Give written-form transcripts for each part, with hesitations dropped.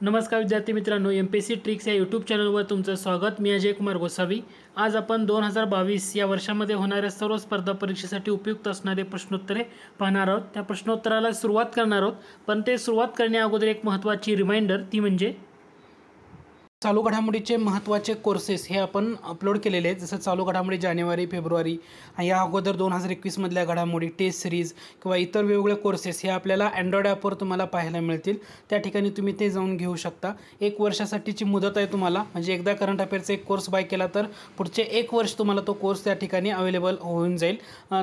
नमस्कार विद्यार्थी मित्रांनो, एमपीएससी ट्रिक्स या यूट्यूब चॅनलवर तुमचं स्वागत. मी अजय कुमार गोसावी. आज आपण 2022 या वर्षामध्ये होणाऱ्या सर्व स्पर्धा परीक्षेसाठी उपयुक्त असणारे प्रश्नोत्तरे पाहणार आहोत. त्या प्रश्नोत्तराला सुरुवात करणार आहोत, पण ते सुरुवात करण्याअगोदर एक महत्त्वाची रिमाइंडर, ती म्हणजे चालू घडामोडीचे महत्त्वाचे कोर्सेस हे आपण अपलोड केलेले आहेत. जसं चालू घडामोडी जानेवारी फेब्रुवारी या अगोदर 2021 मधल्या घडामोडी, टेस्ट सिरीज किंवा इतर वेगवेगळे कोर्सेस हे आपल्याला अँड्रॉइड ॲपवर तुम्हाला पाहायला मिळतील. त्या ठिकाणी तुम्ही ते जाऊन घेऊ शकता. 1 वर्षासाठीची मुदत आहे तुम्हाला, म्हणजे एकदा करंट अफेअरचा एक कोर्स बाय केला तर पुढचे 1 वर्ष तुम्हाला तो कोर्स त्या ठिकाणी अवेलेबल होऊन जाईल.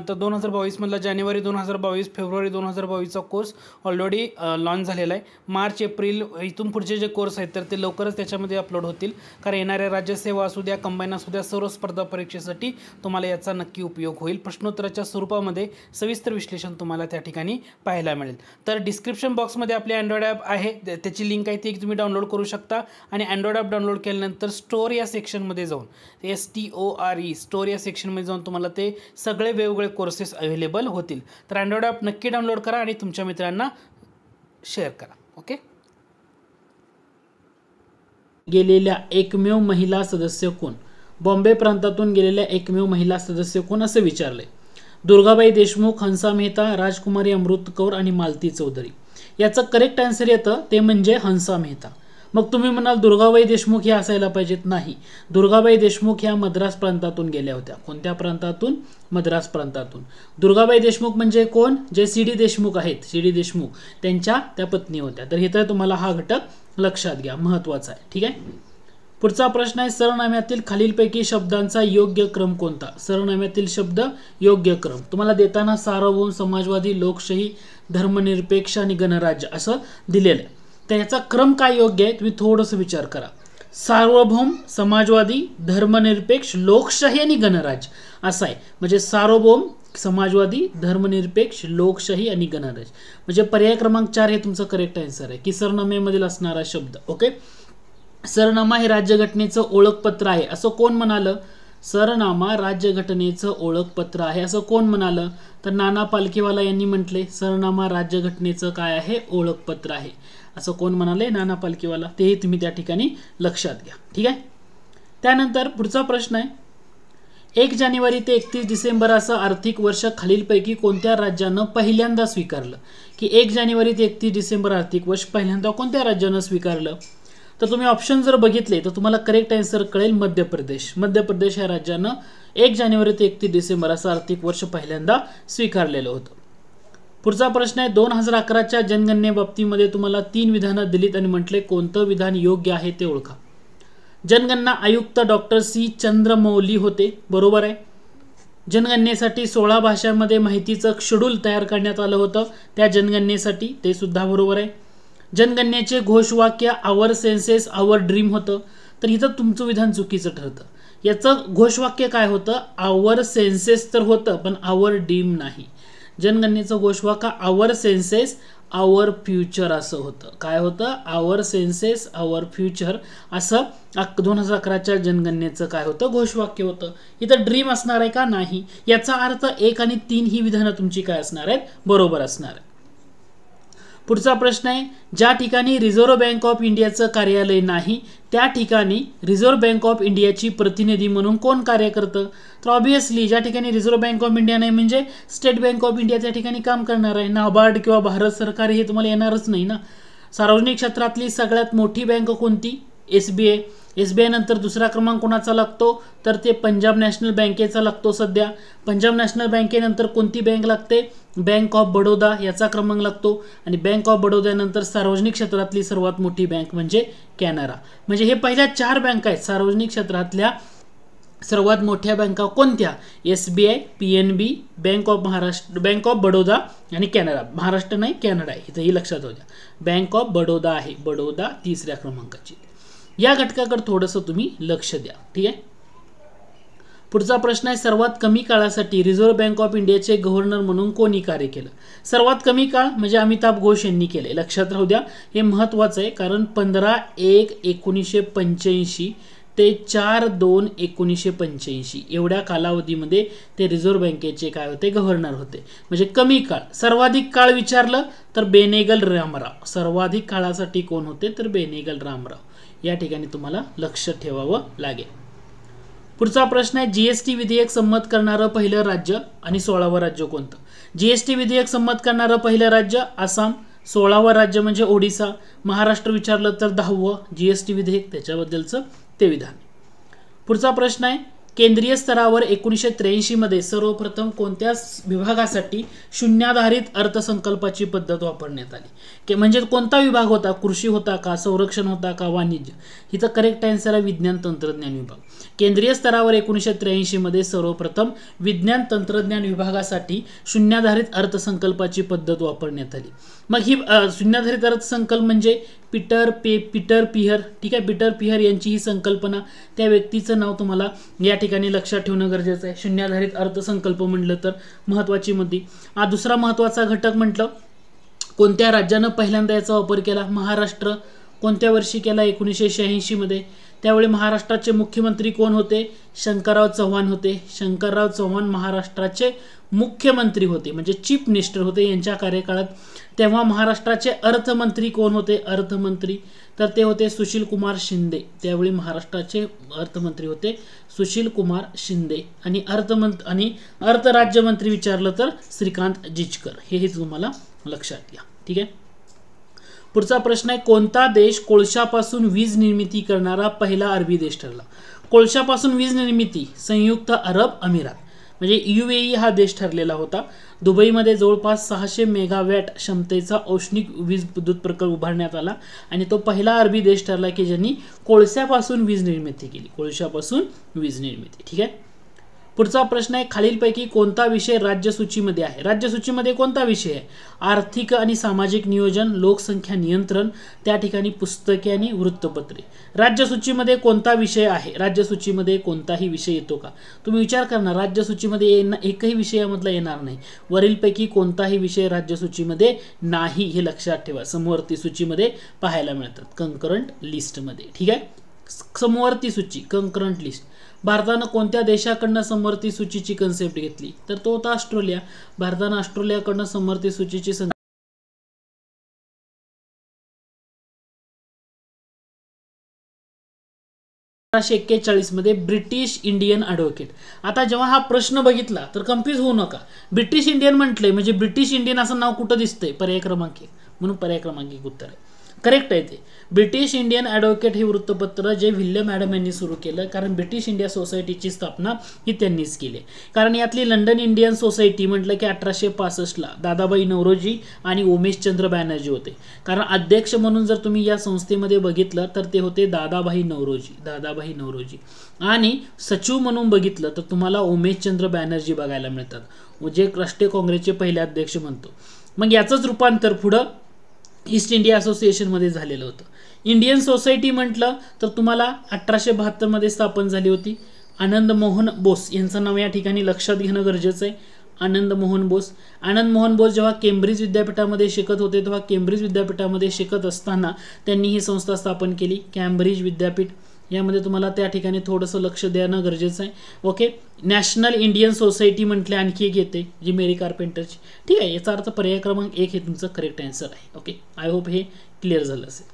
तर 2022 मधला जानेवारी 2022 फेब्रुवारी 2022चा कोर्स ऑलरेडी लॉन्च झालेला आहे. मार्च एप्रिल इथून पुढचे जे कोर्स आहेत तर ते लवकरच त्याच्यामध्ये अपलोड होतील. कारण येणाऱ्या राज्यसेवा असू द्या, कंबाईन असू द्या, सर्व स्पर्धा परीक्षेसाठी तुम्हाला याचा नक्की उपयोग होईल. प्रश्नोत्तराच्या स्वरूपामध्ये सविस्तर विश्लेषण तुम्हाला त्या ठिकाणी पाहायला मिळेल. तर डिस्क्रिप्शन बॉक्समध्ये आपले अँड्रॉइड ॲप आहे, त्याची लिंक आहे, ती तुम्ही डाउनलोड करू शकता. आणि अँड्रॉइड ॲप डाउनलोड केल्यानंतर स्टोर या सेक्शनमध्ये जाऊन STORE स्टोर या सेक्शनमध्ये जाऊन तुम्हाला ते सगळे वेगवेगळे कोर्सेस अवेलेबल होतील. तर अँड्रॉइड ॲप नक्की डाउनलोड करा आणि तुमच्या मित्रांना शेअर करा. ओके. गेलेल्या एकमेव महिला सदस्य कोण? बॉम्बे प्रांतातून गेलेल्या एकमेव महिला सदस्य कोण असं विचारलंय. दुर्गाबाई देशमुख, हंसा मेहता, राजकुमारी अमृत कौर आणि मालती चौधरी. याचं करेक्ट आन्सर येतं ते म्हणजे हंसा मेहता. मग तुम्ही म्हणाल दुर्गाबाई देशमुख हे असायला पाहिजेत. नाही, दुर्गाबाई देशमुख ह्या मद्रास प्रांतातून गेल्या होत्या. कोणत्या प्रांतातून? मद्रास प्रांतातून. दुर्गाबाई देशमुख म्हणजे कोण? जे CD देशमुख आहेत, CD देशमुख त्यांच्या त्या पत्नी होत्या. तर इथं तुम्हाला हा घटक लक्षात घ्या, महत्वाचा आहे. ठीक आहे. पुढचा प्रश्न आहे, सरनाम्यातील खालीलपैकी शब्दांचा योग्य क्रम कोणता? सरनाम्यातील शब्द योग्य क्रम तुम्हाला देताना सार्वभौम, समाजवादी, लोकशाही, धर्मनिरपेक्ष आणि गणराज्य असं दिलेलं आहे. तर याचा क्रम काय योग्य आहे तुम्ही थोडंसं विचार करा. सार्वभौम, समाजवादी, धर्मनिरपेक्ष, लोकशाही आणि गणराज्य असं आहे. म्हणजे सार्वभौम, समाजवादी, धर्मनिरपेक्ष, लोकशाही आणि गणराज्य. म्हणजे पर्याय क्रमांक 4 हे तुमचं करेक्ट आन्सर आहे की सरनाम्यामधील असणारा शब्द. ओके. सरनामा हे राज्यघटनेचं ओळखपत्र आहे असं कोण म्हणालं? सरनामा राज्यघटनेचं ओळखपत्र आहे असं कोण म्हणालं? तर नाना पालखीवाला यांनी म्हटले सरनामा राज्यघटनेचं काय आहे? ओळखपत्र आहे असं कोण म्हणाले? नाना पालखीवाला. तेही तुम्ही त्या ठिकाणी लक्षात घ्या. ठीक आहे. त्यानंतर पुढचा प्रश्न आहे, 1 जानेवारी ते 31 डिसेंबर असं आर्थिक वर्ष खालीलपैकी कोणत्या राज्यानं पहिल्यांदा स्वीकारलं? की 1 जानेवारी ते 31 डिसेंबर आर्थिक वर्ष पहिल्यांदा कोणत्या राज्यानं स्वीकारलं? तर तुम्ही ऑप्शन जर बघितले तर तुम्हाला करेक्ट आन्सर कळेल, मध्य प्रदेश. मध्य प्रदेश या राज्यानं 1 जानेवारी ते 31 डिसेंबर असं आर्थिक वर्ष पहिल्यांदा स्वीकारलेलं होतं. पुढचा प्रश्न आहे, 2011च्या जनगणनेबाबतीमध्ये तुम्हाला 3 विधानं दिलीत आणि म्हटले कोणतं विधान योग्य आहे ते ओळखा. जनगणना आयुक्त डॉक्टर C चंद्रमौली होते, बरोबर आहे. जनगणनेसाठी 16 भाषांमध्ये माहितीचं शेड्यूल तयार करण्यात आलं होतं त्या जनगणनेसाठी, ते सुद्धा बरोबर आहे. जनगणनेचे घोषवाक्य आवर सेन्सेस आवर ड्रीम होतं. तर इथं तुमचं विधान चुकीचं ठरतं. याचं घोषवाक्य काय होतं? आवर सेन्सेस तर होतं पण आवर ड्रीम नाही. जनगणनेचं घोषवाक्य आवर सेन्सेस आवर फ्युचर असं होतं. काय होतं? आवर सेन्सेस आवर फ्युचर असं 2011च्या जनगणनेचं काय होतं? घोषवाक्य होतं. इथं ड्रीम असणार आहे का? नाही. याचा अर्थ 1 आणि 3 ही विधानं तुमची काय असणार आहेत? बरोबर असणार आहे. पुढचा प्रश्न आहे, ज्या ठिकाणी रिझर्व्ह बँक ऑफ इंडियाचं कार्यालय नाही त्या ठिकाणी रिझर्व्ह बँक ऑफ इंडियाची प्रतिनिधी म्हणून कोण कार्य करतं? तर ऑब्व्हियसली ज्या ठिकाणी रिझर्व्ह बँक ऑफ इंडिया नाही म्हणजे स्टेट बँक ऑफ इंडिया त्या ठिकाणी काम करणार आहे. नाबार्ड किंवा भारत सरकार हे तुम्हाला येणारच नाही ना. सार्वजनिक क्षेत्रातली सगळ्यात मोठी बँक कोणती? SBI. SBI नंतर दुसरा क्रमांक कोणाचा लागतो? तर ते पंजाब नॅशनल बँकेचा लागतो सध्या. पंजाब नॅशनल बँकेनंतर कोणती बँक लागते? बँक ऑफ बडोदा याचा क्रमांक लागतो. आणि बँक ऑफ बडोद्यानंतर सार्वजनिक क्षेत्रातली सर्वात मोठी बँक म्हणजे कॅनरा. म्हणजे हे पहिल्या 4 बँका आहेत सार्वजनिक क्षेत्रातल्या सर्वात मोठ्या बँका कोणत्या? SBI, PNB, bank of Maharashtra, bank of Baroda आणि कॅनरा. महाराष्ट्र नाही, कॅनडा आहे. इथंही लक्षात द्या. बँक ऑफ बडोदा आहे, बडोदा 3ऱ्या क्रमांकाची. या घटकाकडे थोडंसं तुम्ही लक्ष द्या. ठीक आहे. पुढचा प्रश्न आहे, सर्वात कमी काळासाठी रिझर्व्ह बँक ऑफ इंडियाचे गव्हर्नर म्हणून कोणी कार्य केलं? सर्वात कमी काळ म्हणजे अमिताभ घोष यांनी केले. लक्षात राहू द्या, हे महत्त्वाचं आहे कारण 15/1/1985 ते 4/2/1985 एवढ्या कालावधीमध्ये ते रिझर्व्ह बँकेचे काय होते, गव्हर्नर होते. म्हणजे कमी काळ. सर्वाधिक काळ विचारलं तर बेनेगल रामराव. सर्वाधिक काळासाठी कोण होते, तर बेनेगल रामराव. या ठिकाणी तुम्हाला लक्ष ठेवावं लागेल. पुढचा प्रश्न आहे, जीएसटी विधेयक संमत करणारं पहिलं राज्य आणि 16वं राज्य कोणतं? जीएसटी विधेयक संमत करणारं पहिलं राज्य आसाम, 16वं राज्य म्हणजे ओडिसा, महाराष्ट्र विचारलं तर 10वं जीएसटी विधेयक त्याच्याबद्दलचं ते विधान. पुढचा प्रश्न आहे, केंद्रीय स्तरावर 1983 मध्ये सर्वप्रथम कोणत्या विभागासाठी शून्याधारित अर्थसंकल्पाची पद्धत वापरण्यात आली? म्हणजे कोणता विभाग होता? कृषी होता का, संरक्षण होता का, वाणिज्य? हिचं करेक्ट आन्सर आहे विज्ञान तंत्रज्ञान विभाग. केंद्रीय स्तरावर 1983 मध्ये सर्वप्रथम विज्ञान तंत्रज्ञान विभागासाठी शून्याधारित अर्थसंकल्पाची पद्धत वापरण्यात आली. मग ही शून्याधारित अर्थसंकल्प म्हणजे पीटर पिहर, ठीक आहे, पीटर पिहर यांची ही संकल्पना. त्या व्यक्तीचं नाव तुम्हाला या ठिकाणी लक्षात ठेवणं गरजेचं आहे. शून्याधारित अर्थसंकल्प म्हटलं तर महत्वाची मुद्दे. दुसरा महत्वाचा घटक म्हटलं, कोणत्या राज्यानं पहिल्यांदा याचा वापर केला? महाराष्ट्र. कोणत्या वर्षी केला? 1986 मध्ये. त्यावेळी महाराष्ट्राचे मुख्यमंत्री कोण होते? शंकरराव चव्हाण होते. शंकरराव चव्हाण महाराष्ट्राचे मुख्यमंत्री होते, म्हणजे चीफ मिनिस्टर होते यांच्या कार्यकाळात. तेव्हा महाराष्ट्राचे अर्थमंत्री कोण होते? अर्थमंत्री तर ते होते सुशील कुमार शिंदे. त्यावेळी महाराष्ट्राचे अर्थमंत्री होते सुशील कुमार शिंदे. आणि अर्थ राज्यमंत्री विचारलं तर श्रीकांत जिचकर. हे तुम्हाला लक्षात घ्या, ठीक आहे. पुढचा प्रश्न आहे, कोणता देश कोळशापासून वीज निर्मिती करणारा पहिला अरबी देश ठरला? कोळशापासून वीज निर्मिती संयुक्त अरब अमिरात म्हणजे UAE हा देश ठरलेला होता. दुबईमध्ये जवळपास 600 मेगावॅट क्षमतेचा औष्णिक वीज विद्युत प्रकल्प उभारण्यात आला आणि तो पहिला अरबी देश ठरला की ज्यांनी कोळशापासून वीज निर्मिती केली. कोळशापासून वीज निर्मिती, ठीक आहे. पुढचा प्रश्न आहे, खालीलपैकी कोणता विषय राज्यसूचीमध्ये आहे? राज्यसूचीमध्ये कोणता विषय आहे? आर्थिक आणि सामाजिक नियोजन, लोकसंख्या नियंत्रण, त्या ठिकाणी पुस्तके आणि वृत्तपत्रे. राज्यसूचीमध्ये कोणता विषय आहे? राज्यसूचीमध्ये कोणताही विषय येतो का? तुम्ही विचार करणार, राज्यसूचीमध्ये एकही विषय यामधला येणार नाही. वरीलपैकी कोणताही विषय राज्यसूचीमध्ये नाही हे लक्षात ठेवा. समवर्ती सूचीमध्ये पाहायला मिळतात, कंकरंट लिस्टमध्ये, ठीक आहे. समवर्ती सूची, कंकरंट लिस्ट. भारतानं कोणत्या देशाकडनं समवर्ती सूचीची कन्सेप्ट घेतली? तर तो होता ऑस्ट्रेलिया. भारतानं ऑस्ट्रेलियाकडनं समवर्ती सूचीची 1841 मध्ये ब्रिटिश इंडियन ॲडव्होकेट. आता जेव्हा हा प्रश्न बघितला तर कन्फ्यूज होऊ नका. ब्रिटिश इंडियन म्हटलंय म्हणजे ब्रिटिश इंडियन असं नाव कुठं दिसतंय? पर्याय क्रमांक 1, म्हणून पर्याय क्रमांक 1 उत्तर आहे. करेक्ट आहे ते. ब्रिटिश इंडियन ॲडव्होकेट हे वृत्तपत्र जे विल्यम ॲडम यांनी सुरू केलं, कारण ब्रिटिश इंडिया सोसायटीची स्थापना ही त्यांनीच केली. कारण यातली लंडन इंडियन सोसायटी म्हटलं की 1865ला दादाबाई नौरोजी आणि उमेशचंद्र बॅनर्जी होते. कारण अध्यक्ष म्हणून जर तुम्ही या संस्थेमध्ये बघितलं तर ते होते दादाभाई नौरोजी. आणि सचिव म्हणून बघितलं तर तुम्हाला उमेशचंद्र बॅनर्जी बघायला मिळतात, जे राष्ट्रीय काँग्रेसचे पहिले अध्यक्ष म्हणतो. मग याचंच रूपांतर पुढं ईस्ट इंडिया असोसिएशन मध्ये झालेलं होतं. इंडियन सोसायटी म्हटलं तर तुम्हाला 1872 मध्ये स्थापन झाली होती. आनंद मोहन बोस यांचं नाव या ठिकाणी लक्षात घेणं गरजेचं आहे. आनंद मोहन बोस जेव्हा केम्ब्रिज विद्यापीठामध्ये शिकत होते तेव्हा केम्ब्रिज विद्यापीठामध्ये शिकत असताना त्यांनी ही संस्था स्थापन केली, कॅम्ब्रिज विद्यापीठ. यामध्ये तुम्हाला त्या ठिकाणी थोडंसं लक्ष देणं गरजेचं आहे. ओके. नॅशनल इंडियन सोसायटी म्हटले आणखी एक येते जी मेरी कार्पेंटरची. ठीक आहे, याचा अर्थ पर्याय क्रमांक 1 हे तुमचं करेक्ट आन्सर आहे. ओके, आय होप हे क्लिअर झालं असेल.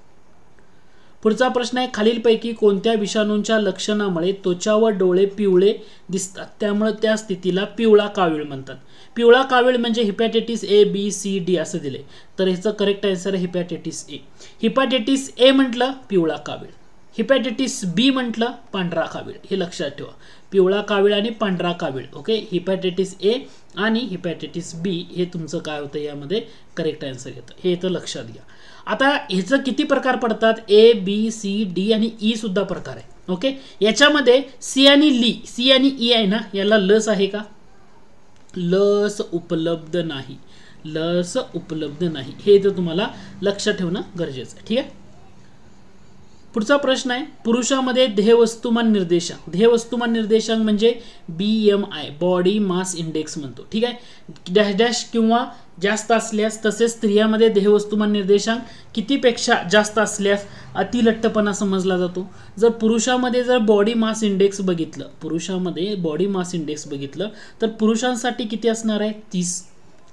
पुढचा प्रश्न आहे, खालीलपैकी कोणत्या विषाणूंच्या लक्षणामुळे त्वचा व डोळे पिवळे दिसतात, त्यामुळे त्या स्थितीला पिवळा कावीळ म्हणतात? पिवळा कावीळ म्हणजे hepatitis A, B, C, D असं दिले, तर ह्याचं करेक्ट आन्सर आहे हिपॅटायटिस A. हिपॅटायटिस A म्हटलं पिवळा कावीळ, हिपॅटायटिस B म्हटलं पांढरा कावीळ. हे लक्षात ठेवा, पिवळा कावीळ आणि पांढरा कावीळ. ओके, हिपॅटायटिस A आणि हिपॅटायटिस B हे तुमचं काय होतं यामध्ये करेक्ट आन्सर येतं, हे इथं लक्षात घ्या. आता ह्याचं किती प्रकार पडतात? A, B, C, D आणि E सुद्धा प्रकार आहे. ओके, याच्यामध्ये C आणि E आहे ना, याला लस आहे का? लस उपलब्ध नाही, हे तर तुम्हाला लक्षात ठेवणं गरजेचं आहे. ठीक आहे. पुढचा प्रश्न आहे, पुरुषामध्ये देहवस्तुमान निर्देशांक म्हणजे BMI, बॉडी मास इंडेक्स म्हणतो. ठीक आहे, डॅश डॅश किंवा जास्त असल्यास, तसेच स्त्रियांमध्ये देहवस्तुमान निर्देशांक कितीपेक्षा जास्त असल्यास अतिलठ्ठपणा समजला जातो. जर पुरुषामध्ये जर बॉडी मास इंडेक्स बघितलं, पुरुषामध्ये बॉडी मास इंडेक्स बघितलं तर पुरुषांसाठी किती असणार आहे 30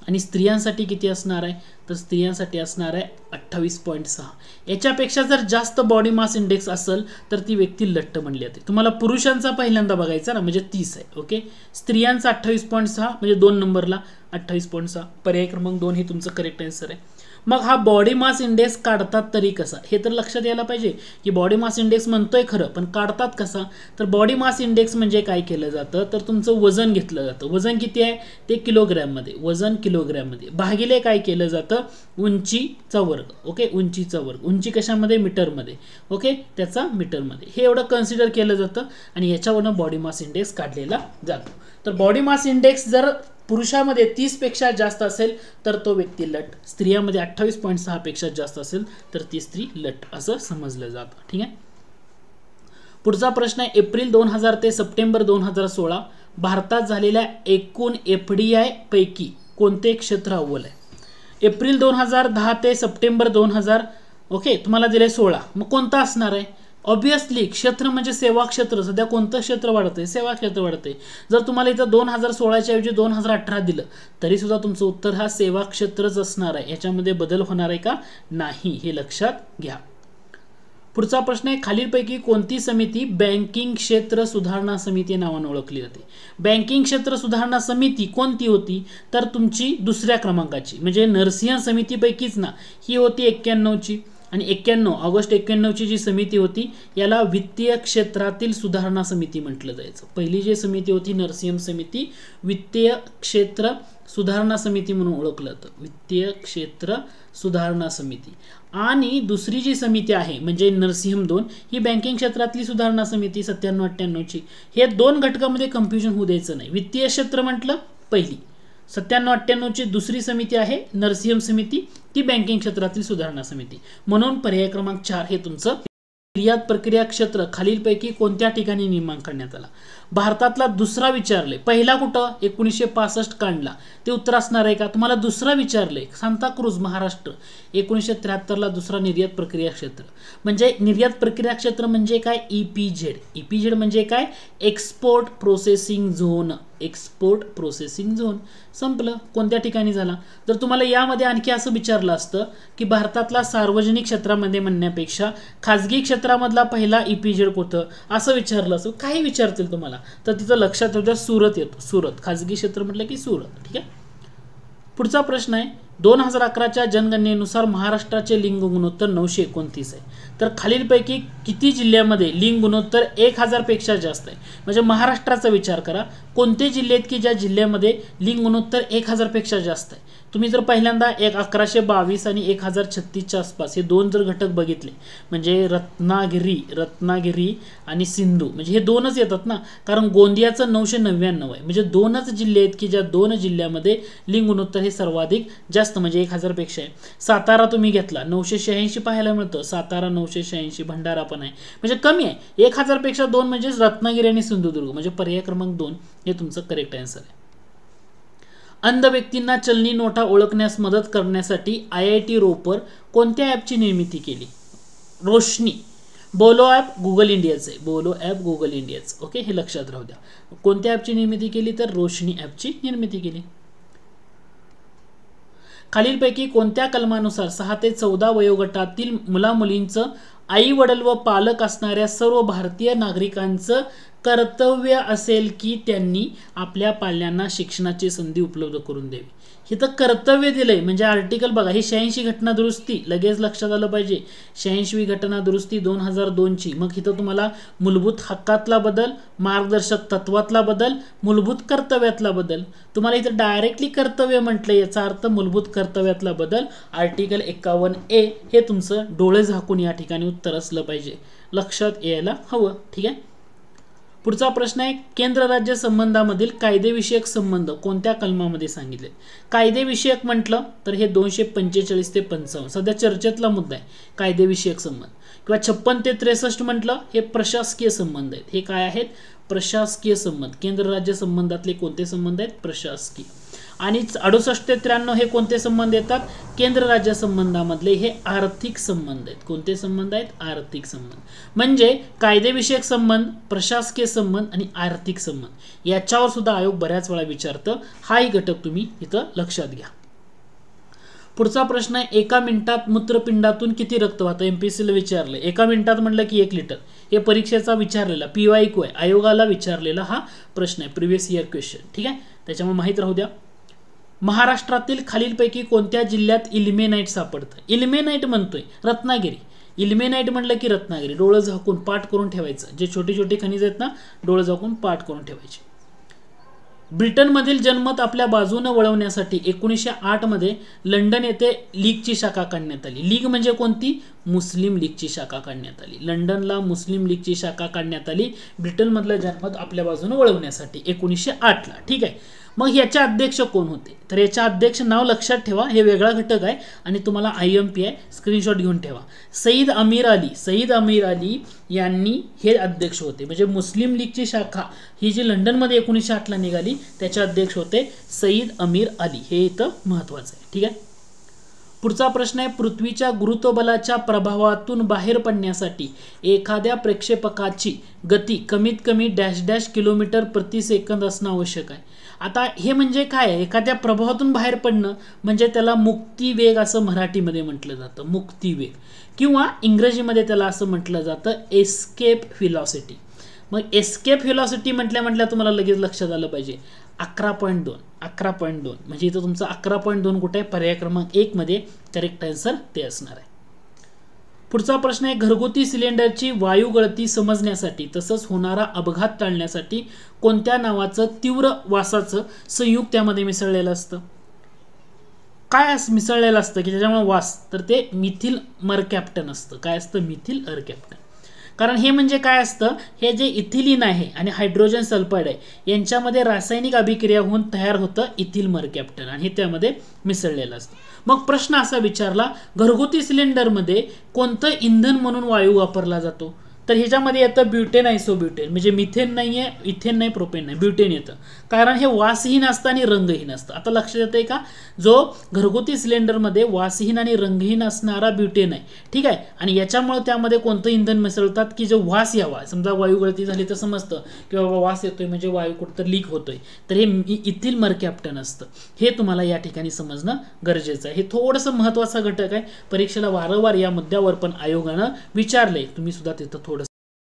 आणि स्त्रियांसाठी किती असणार आहे तर स्त्रियांसाठी असणार आहे 28.6. याच्यापेक्षा जर जास्त बॉडी मास इंडेक्स असेल तर ती व्यक्ती लठ्ठ म्हणली जाते. तुम्हाला पुरुषांचा पहिल्यांदा बघायचा ना, म्हणजे 30 आहे. ओके, स्त्रियांचा 28.6 म्हणजे 2 नंबरला 28.6. पर्याय क्रमांक 2 हे तुमचं करेक्ट आन्सर आहे. मग हा बॉडी मास इंडेक्स काढतात तरी कसा, हे तर लक्षात यायला पाहिजे की बॉडी मास इंडेक्स म्हणतोय खरं, पण काढतात कसा. तर बॉडी मास इंडेक्स म्हणजे काय केलं जातं तर तुमचं वजन घेतलं जातं. वजन किती आहे ते किलोग्रॅममध्ये, वजन किलोग्रॅममध्ये भागिले काय केलं जातं उंचीचा वर्ग. ओके, उंचीचा वर्ग, उंची कशामध्ये मीटरमध्ये. ओके, त्याचा मीटरमध्ये, हे एवढं कन्सिडर केलं जातं आणि याच्यावरनं बॉडी मास इंडेक्स काढलेला जातो. तर बॉडी मास इंडेक्स जर पुरुषामध्ये 30 पेक्षा जास्त असेल तर तो व्यक्ती लठ, स्त्रियांमध्ये 28.6 पेक्षा जास्त असेल तर ती स्त्री लठ असं समजलं जातं. ठीक आहे. पुढचा प्रश्न आहे, एप्रिल 2000 ते सप्टेंबर 2016 भारतात झालेल्या एकूण FDI पैकी कोणते क्षेत्र अव्वल आहे. एप्रिल 2010 ते सप्टेंबर 2000, ओके, तुम्हाला दिले 16, मग कोणता असणार आहे. ऑब्विसली क्षेत्र म्हणजे सेवा क्षेत्र. सध्या कोणतं क्षेत्र वाढतंय, सेवा क्षेत्र वाढतंय. जर तुम्हाला इथं 2016च्या ऐवजी 2018 दिलं तरी सुद्धा तुमचं उत्तर हा सेवा क्षेत्रच असणार आहे. याच्यामध्ये बदल होणार आहे का नाही हे लक्षात घ्या. पुढचा प्रश्न आहे, खालीलपैकी कोणती समिती बँकिंग क्षेत्र सुधारणा समिती नावाने ओळखली जाते. बँकिंग क्षेत्र सुधारणा समिती कोणती होती तर तुमची दुसऱ्या क्रमांकाची, म्हणजे नरसिंह समितीपैकीच ना, ही होती 91ची. आणि 91 ऑगस्ट 91ची जी समिती होती याला वित्तीय क्षेत्रातील सुधारणा समिती म्हटलं जायचं. पहिली जी समिती होती नरसिंह समिती, वित्तीय क्षेत्र सुधारणा समिती म्हणून ओळखलं जातं, वित्तीय क्षेत्र सुधारणा समिती. आणि दुसरी जी समिती आहे म्हणजे नरसिंह 2 ही बँकिंग क्षेत्रातली सुधारणा समिती 97-98ची. हे दोन घटकामध्ये कन्फ्युजन होऊ द्यायचं नाही. वित्तीय क्षेत्र म्हटलं पहिली, 97-98ची दुसरी समिती आहे नरसिंह समिती, ती बँकिंग क्षेत्रातील सुधारणा समिती. म्हणून पर्याय क्रमांक 4 हे तुमचं. निर्यात प्रक्रिया क्षेत्र खालीलपैकी कोणत्या ठिकाणी निर्माण करण्यात आला. भारतातला दुसरा विचारले, पहिला कुठं 1965 काढला, ते उत्तर असणार आहे का. तुम्हाला दुसरा विचारले सांताक्रूज महाराष्ट्र, 1973ला दुसरा निर्यात प्रक्रिया क्षेत्र. म्हणजे निर्यात प्रक्रिया क्षेत्र म्हणजे काय EPZ. EPZ म्हणजे काय export processing zone, export processing zone. संपलं. कोणत्या ठिकाणी झाला. जर तुम्हाला यामध्ये आणखी असं विचारलं असतं की भारतातला सार्वजनिक क्षेत्रामध्ये म्हणण्यापेक्षा खाजगी क्षेत्रामधला पहिला EPZ कोणतं असं विचारलं असं, काही विचारतील तुम्हाला तर तिथं लक्षात ठेवता सुरत येतो. सुरत, खाजगी क्षेत्र म्हटलं की सुरत. ठीक आहे. पुढचा प्रश्न आहे, 2011च्या जनगणनेनुसार महाराष्ट्राचे लिंग गुणोत्तर 929 आहे. तर खालीलपैकी किती जिल्ह्यामध्ये लिंग गुणोत्तर 1000 पेक्षा जास्त आहे. म्हणजे महाराष्ट्राचा विचार करा, कोणते जिल्हे आहेत की ज्या जिल्ह्यामध्ये लिंग गुणोत्तर 1000 पेक्षा जास्त आहे. तुम्ही जर पहिल्यांदा 1122 आणि 1036च्या आसपास हे दोन जर घटक बघितले, म्हणजे रत्नागिरी आणि सिंधू, म्हणजे हे दोनच येतात ना, कारण गोंदियाचं 999 आहे. म्हणजे दोनच जिल्हे आहेत की ज्या दोन जिल्ह्यामध्ये लिंग गुणोत्तर हे सर्वाधिक जास्त म्हणजे 1000 पेक्षा आहे. सातारा तुम्ही घेतला 986 पाहायला मिळतं, सातारा 986, भंडारा पण आहे, म्हणजे कमी आहे. 1000 पेक्षा 2 म्हणजे रत्नागिरी आणि सिंधुदुर्ग. म्हणजे पर्याय क्रमांक 2 हे तुमचं करेक्ट आन्सर आहे. अंध व्यक्तींना चलनी नोटा ओळखण्यास मदत करण्यासाठी IIT रोपर कोणत्या ॲपची निर्मिती केली. रोशनी. बोलो ॲप गुगल इंडियाचं आहे, बोलो ॲप गुगल इंडियाचं. ओके, हे लक्षात राहू द्या. कोणत्या ॲपची निर्मिती केली तर रोशनी ॲपची निर्मिती केली. खालीलपैकी कोणत्या कलमानुसार 6 ते 14 वयोगटातील मुलामुलींचं आई वडील व पालक असणाऱ्या सर्व भारतीय नागरिकांचं कर्तव्य असेल की त्यांनी आपल्या पाल्यांना शिक्षणाची संधी उपलब्ध करून द्यावी. हे तर कर्तव्य दिलंय. म्हणजे आर्टिकल बघा, ही 86 घटना दुरुस्ती लगेच लक्षात आलं पाहिजे. 86वी घटना दुरुस्ती 2002ची. मग इथं तुम्हाला मूलभूत हक्कातला बदल, मार्गदर्शक तत्वातला बदल, मूलभूत कर्तव्यातला बदल. तुम्हाला इथं डायरेक्टली कर्तव्य म्हटलं, याचा अर्थ मूलभूत कर्तव्यातला बदल. आर्टिकल 51A हे तुमचं डोळे झाकून या ठिकाणी उत्तर असलं पाहिजे, लक्षात यायला हवं. ठीक आहे. पुढचा प्रश्न आहे, केंद्र राज्य संबंधामधील कायदेविषयक संबंध कोणत्या कलमामध्ये सांगितले. कायदेविषयक म्हटलं तर हे 245 ते 55 सध्या चर्चेतला मुद्दा आहे, कायदेविषयक संबंध. किंवा 56 ते 63 म्हटलं हे प्रशासकीय संबंध आहेत. हे काय आहेत प्रशासकीय संबंध. केंद्र राज्य संबंधातले कोणते संबंध आहेत प्रशासकीय. आणि 68 ते 93 हे कोणते संबंध येतात? केंद्र राज्य संबंधामधले हे आर्थिक संबंध आहेत. कोणते संबंध आहेत? आर्थिक संबंध. म्हणजे कायदेविषयक संबंध, प्रशासकीय संबंध आणि आर्थिक संबंध याच्यावर सुद्धा आयोग बऱ्याच वेळा विचारतं. हाही घटक तुम्ही इथं लक्षात घ्या. पुढचा प्रश्न आहे, एका मिनिटात मूत्रपिंडातून किती रक्त वाहतं? एमपीएससीला विचारलं. एका मिनिटात म्हटलं की 1 लिटर. हे परीक्षेचा विचारलेला PYQ आहे, आयोगाला विचारलेला हा प्रश्न आहे, प्रिव्हियस इयर क्वेश्चन. ठीक आहे, त्याच्यामुळे माहित राहू द्या. महाराष्ट्रातील खालीलपैकी कोणत्या जिल्ह्यात इल्मेनाइट सापडतं? इल्मेनाइट म्हणतोय रत्नागिरी. इल्मेनाइट म्हटलं की रत्नागिरी. डोळं झाकून पाठ करून ठेवायचं. जे छोटे छोटे खनिज आहेत ना, डोळं झाकून पाठ करून ठेवायचे. ब्रिटनमधील जनमत आपल्या बाजूने वळवण्यासाठी 1908 मध्ये लंडन येथे लीगची शाखा काढण्यात आली. लीग म्हणजे कोणती? मुस्लिम लीगची शाखा काढण्यात आली. लंडनला मुस्लिम लीगची शाखा काढण्यात आली ब्रिटनमधलं जनमत आपल्या बाजूने वळवण्यासाठी 1908 ला. ठीक आहे, मग याचे अध्यक्ष कोण होते? तर याचे अध्यक्ष नाव लक्षात ठेवा, हे वेगळा घटक आहे आणि तुम्हाला IMP आहे, स्क्रीनशॉट घेऊन ठेवा. सईद अमीर अली. सईद अमीर अली यांनी हे अध्यक्ष होते. म्हणजे मुस्लिम लीगची शाखा ही जी लंडनमध्ये 1908 ला निघाली त्याचे अध्यक्ष होते सईद अमीर अली. हे इथं महत्वाचं आहे. ठीक आहे, पुढचा प्रश्न आहे, पृथ्वीच्या गुरुत्वबलाच्या प्रभावातून बाहेर पडण्यासाठी एखाद्या प्रक्षेपकाची गती कमीत कमी डॅश डॅश किलोमीटर प्रति सेकंद असणं आवश्यक आहे. आता हे म्हणजे काय आहे? एखाद्या प्रभावातून बाहेर पडणं म्हणजे त्याला मुक्तिवेग असं मराठीमध्ये म्हटलं जातं. मुक्तिवेग किंवा इंग्रजीमध्ये त्याला असं म्हटलं जातं एस्केप व्हेलॉसिटी. मग एस्केप व्हेलॉसिटी म्हटल्या तुम्हाला लगेच लक्षात आलं पाहिजे 11.2. 11.2 म्हणजे इथं तुमचं 11.2 कुठे आहे? पर्याय क्रमांक 1 मध्ये करेक्ट आन्सर ते असणार आहे. पुढचा प्रश्न आहे, घरगुती सिलेंडरची वायू गळती समजण्यासाठी तसंच होणारा अपघात टाळण्यासाठी कोणत्या नावाचं तीव्र वासाचं संयुक्त त्यामध्ये मिसळलेलं असतं? काय मिसळलेलं असतं की त्याच्यामुळे वास? तर ते मिथिल मरकॅप्टन असतं. काय असतं? मिथिल मरकॅप्टन. कारण हे म्हणजे काय असतं? हे जे इथिलीन आहे आणि हायड्रोजन सल्फाइड आहे यांच्यामध्ये रासायनिक अभिक्रिया होऊन तयार होतं इथिल मरकॅप्टन आणि हे त्यामध्ये मिसळलेलं असतं. मग प्रश्न असा विचारला, घरगुती सिलेंडरमध्ये कोणतं इंधन म्हणून वायू वापरला जातो? तर ह्याच्यामध्ये येतं ब्युटेन आयसोब्युटेन. म्हणजे मिथेन नाही आहे, इथेन नाही, प्रोपेन नाही, ब्युटेन येतं. कारण हे वासहीन असतं आणि रंगहीन असतं. आता लक्षात येतंय का? जो घरगुती सिलेंडरमध्ये वासहीन आणि रंगहीन असणारा ब्युटेन आहे. ठीक आहे, आणि याच्यामुळे त्यामध्ये कोणतं इंधन मिसळतात की जो वास यावा. समजा वायू गळती झाली तर समजतं की बाबा वास येतोय म्हणजे वायू कुठं लीक होतोय, तर हे इथिल मरकॅप्टन असतं. हे तुम्हाला या ठिकाणी समजणं गरजेचं आहे. हे थोडंसं महत्त्वाचा घटक आहे. परीक्षेला वारंवार या मुद्द्यावर पण आयोगानं विचारलंय. तुम्ही सुद्धा तिथं थोडं